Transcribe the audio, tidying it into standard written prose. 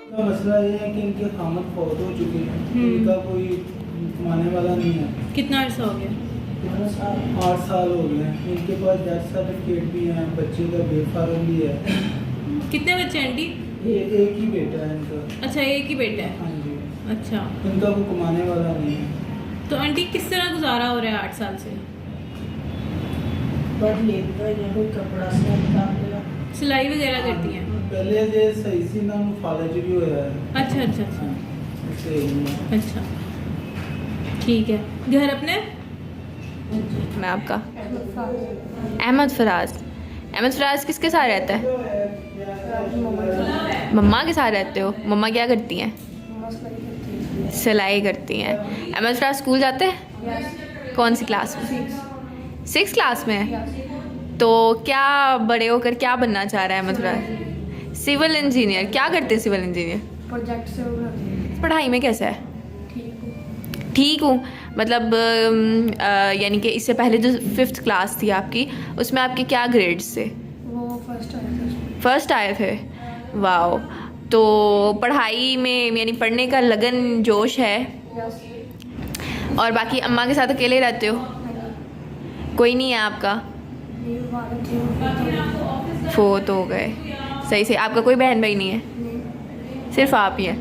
का मसला ये है कि इनके खामद फौत हो चुके हैं, इनका कोई कमाने वाला नहीं है। कितना अर्सा हो गया? 8 साल हो गए हैं। इनके पास डेथ सर्टिफिकेट भी है, बच्चे का बेल फार्म भी है। कितने बच्चे हैं आंटी? एक ही बेटा है इनका। अच्छा, एक ही बेटा है। हाँ जी। अच्छा, इनका कोई कमाने वाला नहीं है। तो आंटी किस तरह गुजारा हो रहा है 8 साल से? कोई कपड़ा सिलाई वगैरह करती हैं? पहले जे सही सी ना फालज भी होया है। अच्छा अच्छा अच्छा सही है। अच्छा, ठीक है। घर अपने? मैं आपका अहमद फराज किसके साथ रहता है? मम्मा के साथ रहते हो? मम्मा क्या करती हैं? सिलाई करती हैं। अहमद फराज स्कूल जाते हैं? कौन सी क्लास में? 6th क्लास में है। तो क्या बड़े होकर क्या बनना चाह रहा है अहमद फराज? Civil engineer. क्या करते हैं सिविल इंजीनियर? प्रोजेक्ट से पढ़ाई में कैसा है? ठीक हूँ। मतलब यानी कि इससे पहले जो 5th क्लास थी आपकी, उसमें आपके क्या ग्रेड्स थे? वो फर्स्ट आए थे। वाओ। तो पढ़ाई में यानी पढ़ने का लगन जोश है। और बाकी अम्मा के साथ अकेले रहते हो? कोई नहीं है आपका? फोत हो गए। सही से आपका कोई बहन भाई नहीं है? सिर्फ आप ही हैं?